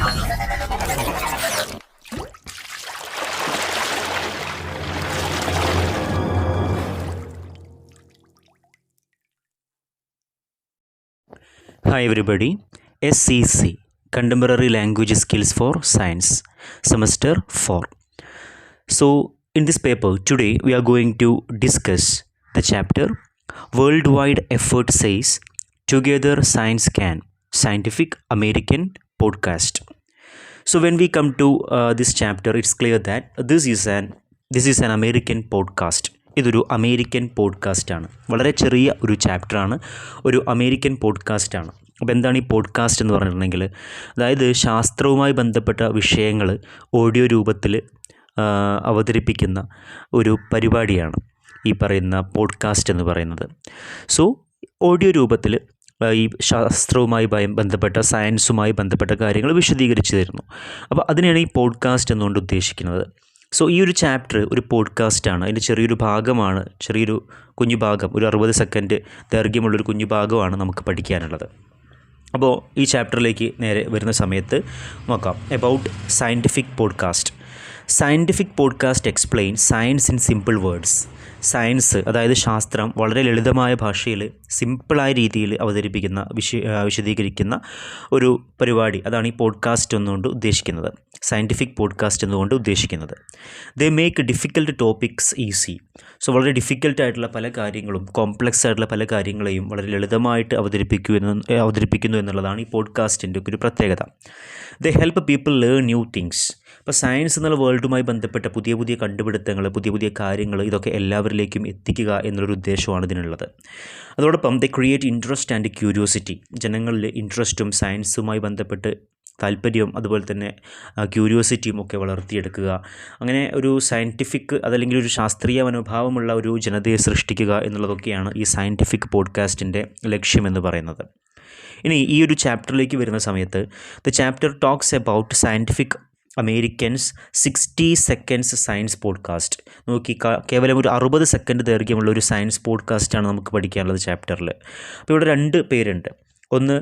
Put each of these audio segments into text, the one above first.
Hi everybody, SCC Contemporary Language Skills for Science, Semester 4. So in this paper today we are going to discuss the chapter Worldwide Effort Says Together Science Can, Scientific American Podcast. So when we come to this chapter, it's clear that this is an American podcast. ഇതൊരു American പോഡ്കാസ്റ്റാണ്. വളരെ ചെറിയ ഒരു ചാപ്റ്ററാണ്, ഒരു American പോഡ്കാസ്റ്റാണ്. അപ്പോൾ എന്താണ് ഈ podcast എന്ന് പറഞ്ഞിട്ടുണ്ടെങ്കിൽ, അതായത് ശാസ്ത്രവുമായി ബന്ധപ്പെട്ട വിഷയങ്ങൾ ഓഡിയോ രൂപത്തിൽ അവതരിപ്പിക്കുന്ന ഒരു പരിപാടിയാണ് ഈ പറയുന്ന പോഡ്കാസ്റ്റ് എന്ന് പറയുന്നത്. സോ ഓഡിയോ രൂപത്തിൽ ഈ ശാസ്ത്രവുമായി ബന്ധപ്പെട്ട സയൻസുമായി ബന്ധപ്പെട്ട കാര്യങ്ങൾ വിശദീകരിച്ച് തരുന്നു. അപ്പോൾ അതിനെയാണ് ഈ പോഡ്കാസ്റ്റ് എന്നുകൊണ്ട് ഉദ്ദേശിക്കുന്നത്. സോ ഈ ഒരു ചാപ്റ്റർ ഒരു പോഡ്കാസ്റ്റാണ്. അതിൻ്റെ ചെറിയൊരു ഭാഗമാണ്, ചെറിയൊരു കുഞ്ഞു ഭാഗം, ഒരു 60 സെക്കൻഡ് ദൈർഘ്യമുള്ളൊരു കുഞ്ഞു ഭാഗമാണ് നമുക്ക് പഠിക്കാനുള്ളത്. അപ്പോൾ ഈ ചാപ്റ്ററിലേക്ക് നേരെ വരുന്ന സമയത്ത് നോക്കാം. About scientific podcast. Scientific podcast explain science in simple words. Science, അതായത് ശാസ്ത്രം, വളരെ ലളിതമായ ഭാഷയിൽ സിമ്പിളായ രീതിയിൽ അവതരിപ്പിക്കുന്ന വിശദീകരിക്കുന്ന ഒരു പരിപാടി. അതാണ് ഈ പോഡ്കാസ്റ്റ് എന്നുകൊണ്ട് ഉദ്ദേശിക്കുന്നത്, സയൻറ്റിഫിക് പോഡ്കാസ്റ്റ് എന്നുകൊണ്ട് ഉദ്ദേശിക്കുന്നത്. They make difficult topics easy. So വളരെ ഡിഫിക്കൽട്ടായിട്ടുള്ള പല കാര്യങ്ങളും, കോംപ്ലക്സ് ആയിട്ടുള്ള പല കാര്യങ്ങളെയും വളരെ ലളിതമായിട്ട് അവതരിപ്പിക്കുന്നു എന്നുള്ളതാണ് ഈ പോഡ്കാസ്റ്റിൻ്റെ ഒരു പ്രത്യേകത. ദേ help people learn new things. ഇപ്പോൾ സയൻസ് എന്നുള്ള വേൾഡുമായി ബന്ധപ്പെട്ട പുതിയ പുതിയ കണ്ടുപിടുത്തങ്ങൾ, പുതിയ പുതിയ കാര്യങ്ങൾ, ഇതൊക്കെ എല്ലാവരിലേക്കും എത്തിക്കുക എന്നുള്ളൊരു ഉദ്ദേശമാണ് ഇതിനുള്ളത്. അതോടൊപ്പം ദേ ക്രിയേറ്റ് ഇൻട്രസ്റ്റ് ആൻഡ് ക്യൂരിയോസിറ്റി. ജനങ്ങളിൽ ഇൻട്രസ്റ്റും സയൻസുമായി ബന്ധപ്പെട്ട് താല്പര്യവും അതുപോലെ തന്നെ ക്യൂരിയോസിറ്റിയും ഒക്കെ വളർത്തിയെടുക്കുക. അങ്ങനെ ഒരു സയൻറ്റിഫിക് അതല്ലെങ്കിൽ ഒരു ശാസ്ത്രീയ മനോഭാവമുള്ള ഒരു ജനതയെ സൃഷ്ടിക്കുക എന്നുള്ളതൊക്കെയാണ് ഈ സയൻറ്റിഫിക് പോഡ്കാസ്റ്റിൻ്റെ ലക്ഷ്യമെന്ന് പറയുന്നത്. ഇനി ഈ ഒരു ചാപ്റ്ററിലേക്ക് വരുന്ന സമയത്ത് the chapter talks about scientific Americans 60 seconds science podcast. നോക്കി, കേവലം ഒരു 60 സെക്കൻഡ് ദൈർഘ്യമുള്ള ഒരു സയൻസ് പോഡ്കാസ്റ്റാണ് നമുക്ക് പഠിക്കാനുള്ളത് ചാപ്റ്ററിൽ. അപ്പോൾ ഇവിടെ 2 പേരുണ്ട്. ഒന്ന്,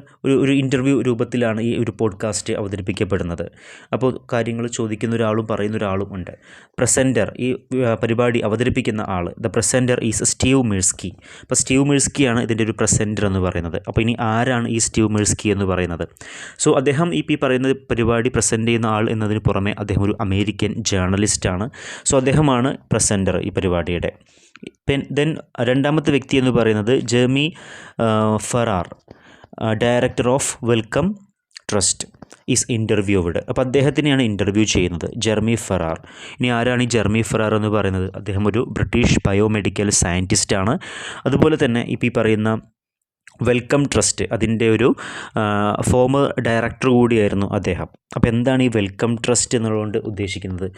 ഒരു ഇൻ്റർവ്യൂ രൂപത്തിലാണ് ഈ ഒരു പോഡ്കാസ്റ്റ് അവതരിപ്പിക്കപ്പെടുന്നത്. അപ്പോൾ കാര്യങ്ങൾ ചോദിക്കുന്ന ഒരാളും പറയുന്ന ഒരാളും ഉണ്ട്. പ്രസൻറ്റർ, ഈ പരിപാടി അവതരിപ്പിക്കുന്ന ആൾ, ദ പ്രസൻറ്റർ ഈസ് സ്റ്റീവ് മിഴ്സ്കി. അപ്പോൾ സ്റ്റീവ് മിഴ്സ്കിയാണ് ഇതിൻ്റെ ഒരു പ്രസൻറ്റർ എന്ന് പറയുന്നത്. അപ്പോൾ ഇനി ആരാണ് ഈ സ്റ്റീവ് മിഴ്സ്കി എന്ന് പറയുന്നത്? സോ അദ്ദേഹം ഈ പറയുന്ന പരിപാടി പ്രസൻറ്റ് ചെയ്യുന്ന ആൾ എന്നതിന് പുറമെ അദ്ദേഹം ഒരു അമേരിക്കൻ ജേർണലിസ്റ്റാണ്. സോ അദ്ദേഹമാണ് പ്രസൻറ്റർ ഈ പരിപാടിയുടെ. ദെൻ രണ്ടാമത്തെ വ്യക്തി എന്ന് പറയുന്നത് Jeremy Ferrar, director of welcome trust is interviewed. അപ്പോൾ അദ്ദേഹത്തിനെയാണ് ഇൻ്റർവ്യൂ ചെയ്യുന്നത്, ജെർമി ഫെറാർ. ഇനി ആരാണ് ഈ ജെർമി ഫെറാർ എന്ന് പറയുന്നത്? അദ്ദേഹം ഒരു ബ്രിട്ടീഷ് ബയോമെഡിക്കൽ സയൻറ്റിസ്റ്റാണ്. അതുപോലെ തന്നെ ഇപ്പോൾ ഈ പറയുന്ന വെൽക്കം ട്രസ്റ്റ്, അതിൻ്റെ ഒരു ഫോമർ ഡയറക്ടർ കൂടിയായിരുന്നു അദ്ദേഹം. അപ്പോൾ എന്താണ് ഈ വെൽക്കം ട്രസ്റ്റ് എന്നുള്ളതുകൊണ്ട് ഉദ്ദേശിക്കുന്നത്?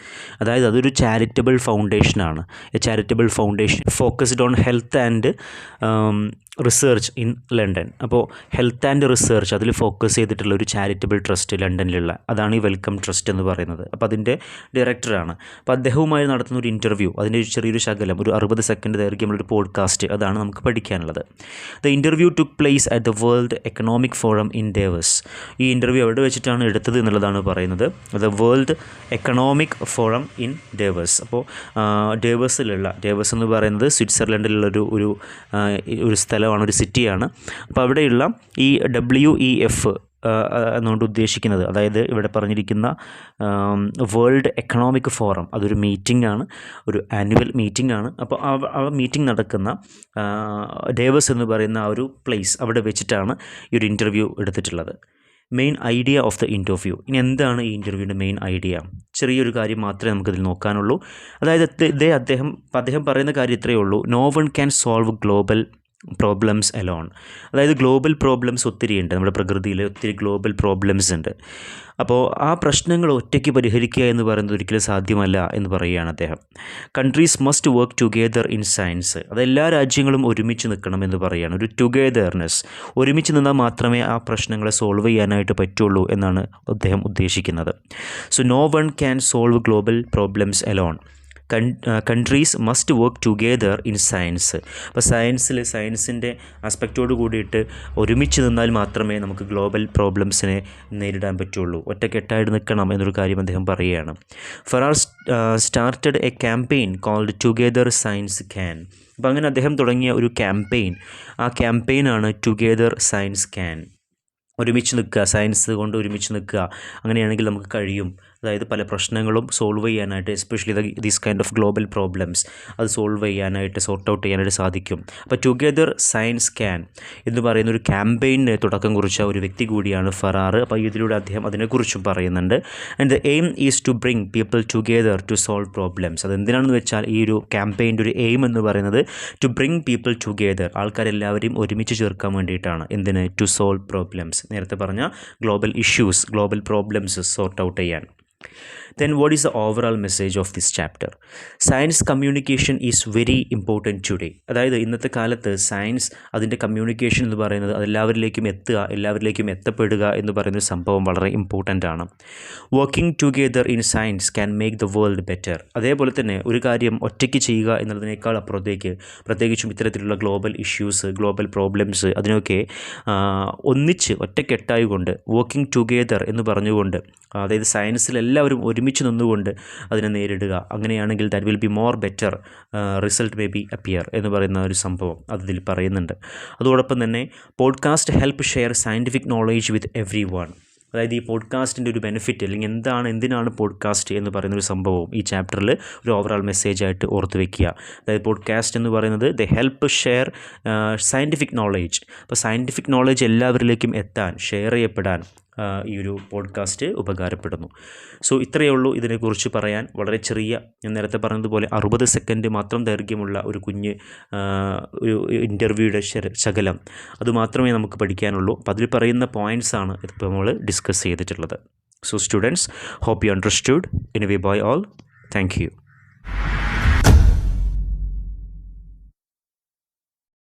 അതായത് അതൊരു ചാരിറ്റബിൾ ഫൗണ്ടേഷനാണ്. A charitable foundation focused on health and research in London. അപ്പോൾ ഹെൽത്ത് ആൻഡ് റിസർച്ച് അതിൽ ഫോക്കസ് ചെയ്തിട്ടുള്ള ഒരു ചാരിറ്റബിൾ ട്രസ്റ്റ് ലണ്ടനിലുള്ള, അതാണ് ഈ വെൽക്കം ട്രസ്റ്റ് എന്ന് പറയുന്നത്. അപ്പോൾ അതിൻ്റെ ഡയറക്ടറാണ്. അപ്പോൾ അദ്ദേഹവുമായി നടത്തുന്ന ഒരു ഇൻ്റർവ്യൂ, അതിൻ്റെ ഒരു ചെറിയൊരു ശകലം, ഒരു 60 സെക്കൻഡ് ദൈർഘ്യമുള്ളൊരു പോഡ്കാസ്റ്റ്, അതാണ് നമുക്ക് പഠിക്കാനുള്ളത്. The interview took place at the World Economic Forum in Davos. ഈ ഇൻ്റർവ്യൂ എവിടെ വെച്ചിട്ടാണ് എടുത്തത് എന്നുള്ളതാണ് പറയുന്നത്. The World Economic Forum in Davos. അപ്പോൾ ഡേവസ് എന്ന് പറയുന്നത് സ്വിറ്റ്സർലൻഡിലുള്ള ഒരു സ്ഥലമാണ്, ഒരു സിറ്റിയാണ്. അപ്പോൾ അവിടെയുള്ള ഈ WEF എന്നുകൊണ്ട് ഉദ്ദേശിക്കുന്നത്, അതായത് ഇവിടെ പറഞ്ഞിരിക്കുന്ന വേൾഡ് എക്കണോമിക് ഫോറം, അതൊരു മീറ്റിംഗ് ആണ്, ഒരു ആനുവൽ മീറ്റിംഗ് ആണ്. അപ്പോൾ ആ മീറ്റിംഗ് നടക്കുന്ന ഡേവസ് എന്ന് പറയുന്ന ആ ഒരു പ്ലേസ്, അവിടെ വെച്ചിട്ടാണ് ഈ ഒരു ഇൻ്റർവ്യൂ എടുത്തിട്ടുള്ളത്. Main idea of the interview. ഇനി എന്താണ് ഈ ഇൻ്റർവ്യൂവിൻ്റെ മെയിൻ ഐഡിയ? ചെറിയൊരു കാര്യം മാത്രമേ നമുക്കിതിൽ നോക്കാനുള്ളൂ. അതായത് അദ്ദേഹം പറയുന്ന കാര്യം ഇത്രയേ ഉള്ളൂ: no one can solve global problems alone. അതായത് ഗ്ലോബൽ പ്രോബ്ലംസ് ഒത്തിരിയുണ്ട്, നമ്മുടെ പ്രകൃതിയിൽ ഒത്തിരി ഗ്ലോബൽ പ്രോബ്ലംസ് ഉണ്ട്. അപ്പോൾ ആ പ്രശ്നങ്ങൾ ഒറ്റയ്ക്ക് പരിഹരിക്കുക എന്ന് പറയുന്നത് ഒരിക്കലും സാധ്യമല്ല എന്ന് പറയുകയാണ് അദ്ദേഹം. Countries must work together in science. അതെല്ലാ രാജ്യങ്ങളും ഒരുമിച്ച് നിൽക്കണം എന്ന് പറയുകയാണ്. ഒരു ടുഗെദർനെസ്, ഒരുമിച്ച് നിന്നാൽ മാത്രമേ ആ പ്രശ്നങ്ങളെ സോൾവ് ചെയ്യാനായിട്ട് പറ്റുള്ളൂ എന്നാണ് അദ്ദേഹം ഉദ്ദേശിക്കുന്നത്. So no one can solve global problems alone. Countries must work together in science. അപ്പോൾ സയൻസിൻ്റെ ആസ്പെക്റ്റോട് കൂടിയിട്ട് ഒരുമിച്ച് നിന്നാൽ മാത്രമേ നമുക്ക് ഗ്ലോബൽ പ്രോബ്ലംസിനെ നേരിടാൻ പറ്റുള്ളൂ. ഒറ്റക്കെട്ടായിട്ട് നിൽക്കണം എന്നൊരു കാര്യം അദ്ദേഹം പറയുകയാണ്. Farrar started a campaign called together science can. അപ്പോൾ അങ്ങനെ അദ്ദേഹം തുടങ്ങിയ ഒരു ക്യാമ്പയിൻ, ആ ക്യാമ്പയിനാണ് ടുഗെദർ സയൻസ് ക്യാൻ. ഒരുമിച്ച് നിൽക്കുക, സയൻസ് കൊണ്ട് ഒരുമിച്ച് നിൽക്കുക, അങ്ങനെയാണെങ്കിൽ നമുക്ക് കഴിയും. അതായത് പല പ്രശ്നങ്ങളും സോൾവ് ചെയ്യാനായിട്ട്, especially these kind of global problems, അത് സോൾവ് ചെയ്യാനായിട്ട്, സോർട്ട് ഔട്ട് ചെയ്യാനായിട്ട് സാധിക്കും. അപ്പോൾ ടുഗെദർ സയൻസ് ക്യാൻ എന്ന് പറയുന്ന ഒരു ക്യാമ്പയിന് തുടക്കം കുറിച്ച ഒരു വ്യക്തി കൂടിയാണ് ഫറാർ. അപ്പോൾ ഇതിലൂടെ അദ്ദേഹം അതിനെക്കുറിച്ചും പറയുന്നുണ്ട്. And the aim is to bring people together to solve problems. അതെന്തിനാണെന്ന് വെച്ചാൽ ഈ ഒരു ക്യാമ്പയിൻ്റെ ഒരു എയിം എന്ന് പറയുന്നത് ടു ബ്രിങ് പീപ്പിൾ ടുഗെദർ, ആൾക്കാരെല്ലാവരെയും ഒരുമിച്ച് ചേർക്കാൻ വേണ്ടിയിട്ടാണ്. എന്തിന്? ടു സോൾവ് പ്രോബ്ലംസ്, നേരത്തെ പറഞ്ഞ global issues, global problems sort out ചെയ്യാൻ. Then what is the overall message of this chapter? Science communication is very important today. അതായത് ഇന്നത്തെ കാലത്ത് സയൻസ് അതിൻ്റെ കമ്മ്യൂണിക്കേഷൻ എന്ന് പറയുന്നത് അതെല്ലാവരിലേക്കും എത്തുക, എല്ലാവരിലേക്കും എത്തപ്പെടുക എന്ന് പറയുന്ന സംഭവം വളരെ ഇമ്പോർട്ടൻ്റ് ആണ്. Working together in science can make the world better. അതേപോലെ തന്നെ ഒരു കാര്യം ഒറ്റയ്ക്ക് ചെയ്യുക എന്നുള്ളതിനേക്കാൾ അപ്പുറത്തേക്ക്, പ്രത്യേകിച്ചും ഇത്തരത്തിലുള്ള ഗ്ലോബൽ ഇഷ്യൂസ്, ഗ്ലോബൽ പ്രോബ്ലംസ്, അതിനൊക്കെ ഒന്നിച്ച് ഒറ്റക്കെട്ടായിക്കൊണ്ട്, വർക്കിംഗ് ടുഗെദർ എന്ന് പറഞ്ഞുകൊണ്ട്, അതായത് സയൻസിൽ എല്ലാവരും ഒരുമിച്ച് നിന്നുകൊണ്ട് അതിനെ നേരിടുക. അങ്ങനെയാണെങ്കിൽ that will be more better result may be appear എന്ന് പറയുന്ന ഒരു സംഭവം അതിൽ പറയുന്നുണ്ട്. അതോടൊപ്പം തന്നെ podcast help share scientific knowledge വിത്ത് എവ്രി വൺ. അതായത് ഈ പോഡ്കാസ്റ്റിൻ്റെ ഒരു ബെനിഫിറ്റ്, അല്ലെങ്കിൽ എന്തിനാണ് പോഡ്കാസ്റ്റ് എന്ന് പറയുന്നൊരു സംഭവവും ഈ ചാപ്റ്ററിൽ ഒരു ഓവറോൾ മെസ്സേജായിട്ട് ഓർത്ത് വയ്ക്കുക. അതായത് പോഡ്കാസ്റ്റ് എന്ന് പറയുന്നത് the help share scientific knowledge. അപ്പോൾ സയൻറ്റിഫിക് നോളേജ് എല്ലാവരിലേക്കും എത്താൻ, ഷെയർ ചെയ്യപ്പെടാൻ ഈ ഒരു പോഡ്കാസ്റ്റ് ഉപകാരപ്പെടുന്നു. സോ ഇത്രയേ ഉള്ളൂ ഇതിനെക്കുറിച്ച് പറയാൻ. വളരെ ചെറിയ, ഞാൻ നേരത്തെ പറഞ്ഞതുപോലെ 60 സെക്കൻഡ് മാത്രം ദൈർഘ്യമുള്ള ഒരു കുഞ്ഞ് ഒരു ഇൻ്റർവ്യൂയുടെ ശകലം, അതുമാത്രമേ നമുക്ക് പഠിക്കാനുള്ളൂ. അപ്പോൾ അതിൽ പറയുന്ന പോയിൻറ്റ്സാണ് ഇപ്പോൾ നമ്മൾ ഡിസ്കസ് ചെയ്തിട്ടുള്ളത്. So students, hope you understood. Anyway bye all, thank U.